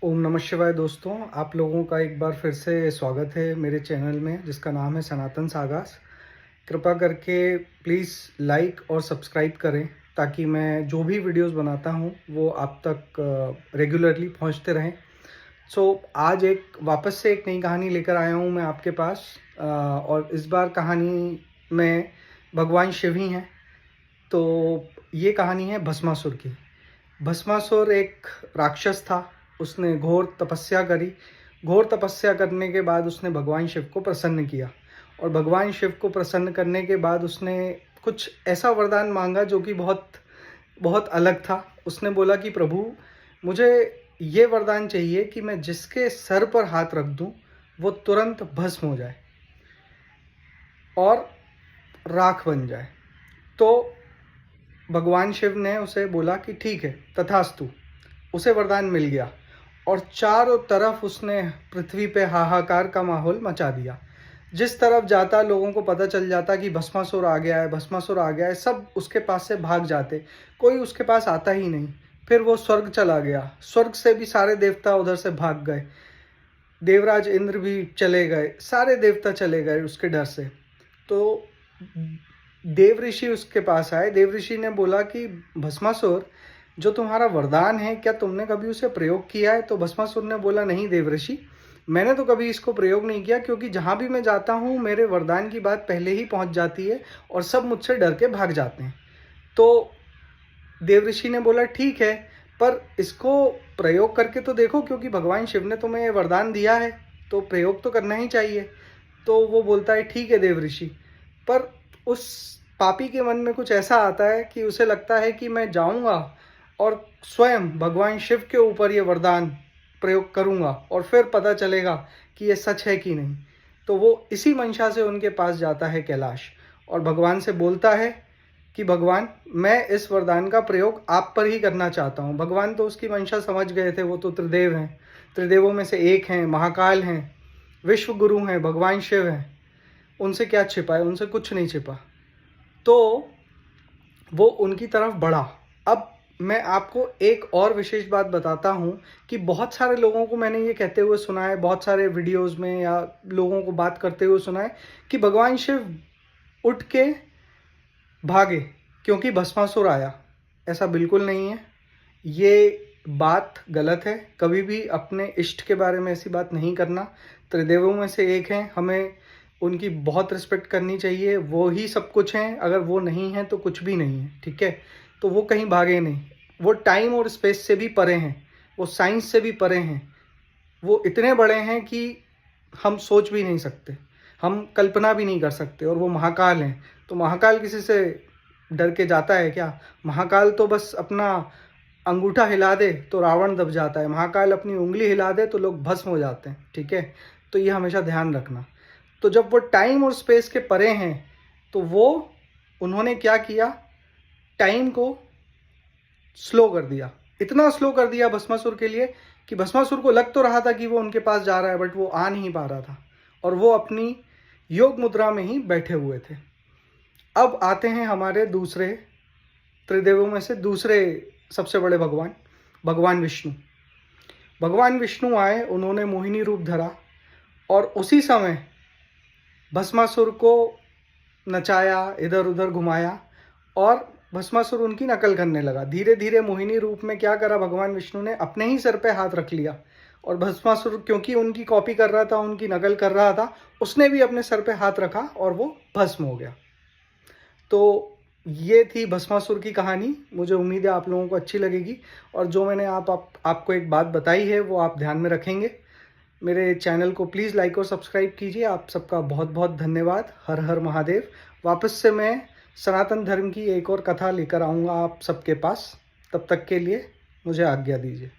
ओम नमः शिवाय दोस्तों, आप लोगों का एक बार फिर से स्वागत है मेरे चैनल में जिसका नाम है सनातन सागास। कृपा करके प्लीज़ लाइक और सब्सक्राइब करें ताकि मैं जो भी वीडियोस बनाता हूं वो आप तक रेगुलरली पहुंचते रहें। आज वापस से एक नई कहानी लेकर आया हूं मैं आपके पास, और इस बार कहानी में भगवान शिव ही हैं। तो ये कहानी है भस्मासुर की। भस्मासुर एक राक्षस था। उसने घोर तपस्या करी। घोर तपस्या करने के बाद उसने भगवान शिव को प्रसन्न किया, और भगवान शिव को प्रसन्न करने के बाद उसने कुछ ऐसा वरदान मांगा जो कि बहुत बहुत अलग था। उसने बोला कि प्रभु, मुझे ये वरदान चाहिए कि मैं जिसके सर पर हाथ रख दूं वो तुरंत भस्म हो जाए और राख बन जाए। तो भगवान शिव ने उसे बोला कि ठीक है, तथास्तु। उसे वरदान मिल गया और चारों तरफ उसने पृथ्वी पे हाहाकार का माहौल मचा दिया। जिस तरफ जाता लोगों को पता चल जाता कि भस्मासुर आ गया है, भस्मासुर आ गया है, सब उसके पास से भाग जाते। कोई उसके पास आता ही नहीं। फिर वो स्वर्ग चला गया। स्वर्ग से भी सारे देवता उधर से भाग गए। देवराज इंद्र भी चले गए, सारे देवता चले गए उसके डर से। तो देव ऋषि उसके पास आए। देव ऋषि ने बोला कि भस्मासुर, जो तुम्हारा वरदान है, क्या तुमने कभी उसे प्रयोग किया है? तो भस्मासुर ने बोला, नहीं देव ऋषि, मैंने तो कभी इसको प्रयोग नहीं किया, क्योंकि जहाँ भी मैं जाता हूँ मेरे वरदान की बात पहले ही पहुँच जाती है और सब मुझसे डर के भाग जाते हैं। तो देव ऋषि ने बोला, ठीक है, पर इसको प्रयोग करके तो देखो, क्योंकि भगवान शिव ने तुम्हें ये वरदान दिया है तो प्रयोग तो करना ही चाहिए। तो वो बोलता है, ठीक है देव ऋषि। पर उस पापी के मन में कुछ ऐसा आता है कि उसे लगता है कि मैं जाऊंगा और स्वयं भगवान शिव के ऊपर ये वरदान प्रयोग करूंगा और फिर पता चलेगा कि ये सच है कि नहीं। तो वो इसी मंशा से उनके पास जाता है कैलाश, और भगवान से बोलता है कि भगवान, मैं इस वरदान का प्रयोग आप पर ही करना चाहता हूँ। भगवान तो उसकी मंशा समझ गए थे। वो तो त्रिदेव हैं, त्रिदेवों में से एक हैं, महाकाल हैं, विश्व गुरु हैं, भगवान शिव हैं। उनसे क्या छिपा है? उनसे कुछ नहीं छिपा। तो वो उनकी तरफ बढ़ा। अब मैं आपको एक और विशेष बात बताता हूँ कि बहुत सारे लोगों को मैंने ये कहते हुए सुना है, बहुत सारे वीडियोस में या लोगों को बात करते हुए सुना है कि भगवान शिव उठ के भागे क्योंकि भस्मासुर आया। ऐसा बिल्कुल नहीं है। ये बात गलत है। कभी भी अपने इष्ट के बारे में ऐसी बात नहीं करना। त्रिदेवों में से एक हैं, हमें उनकी बहुत रिस्पेक्ट करनी चाहिए। वो ही सब कुछ हैं। अगर वो नहीं है तो कुछ भी नहीं है, ठीक है? तो वो कहीं भागे नहीं। वो टाइम और स्पेस से भी परे हैं, वो साइंस से भी परे हैं। वो इतने बड़े हैं कि हम सोच भी नहीं सकते, हम कल्पना भी नहीं कर सकते। और वो महाकाल हैं। तो महाकाल किसी से डर के जाता है क्या? महाकाल तो बस अपना अंगूठा हिला दे तो रावण दब जाता है। महाकाल अपनी उंगली हिला दे तो लोग भस्म हो जाते हैं, ठीक है? तो ये हमेशा ध्यान रखना। तो जब वो टाइम और स्पेस के परे हैं तो वो उन्होंने क्या किया, टाइम को स्लो कर दिया। इतना स्लो कर दिया भस्मासुर के लिए कि भस्मासुर को लग तो रहा था कि वो उनके पास जा रहा है, बट वो आ नहीं पा रहा था और वो अपनी योग मुद्रा में ही बैठे हुए थे। अब आते हैं हमारे दूसरे त्रिदेवों में से दूसरे सबसे बड़े भगवान, भगवान विष्णु। भगवान विष्णु आए, उन्होंने मोहिनी रूप धरा और उसी समय भस्मासुर को नचाया, इधर उधर घुमाया और भस्मासुर उनकी नकल करने लगा। धीरे धीरे मोहिनी रूप में क्या करा भगवान विष्णु ने, अपने ही सर पे हाथ रख लिया और भस्मासुर, क्योंकि उनकी कॉपी कर रहा था, उनकी नकल कर रहा था, उसने भी अपने सर पे हाथ रखा और वो भस्म हो गया। तो ये थी भस्मासुर की कहानी। मुझे उम्मीद है आप लोगों को अच्छी लगेगी और जो मैंने आपको एक बात बताई है वो आप ध्यान में रखेंगे। मेरे चैनल को प्लीज़ लाइक और सब्सक्राइब कीजिए। आप सबका बहुत बहुत धन्यवाद। हर हर महादेव। वापस से मैं सनातन धर्म की एक और कथा लेकर आऊँगा आप सबके पास। तब तक के लिए मुझे आज्ञा दीजिए।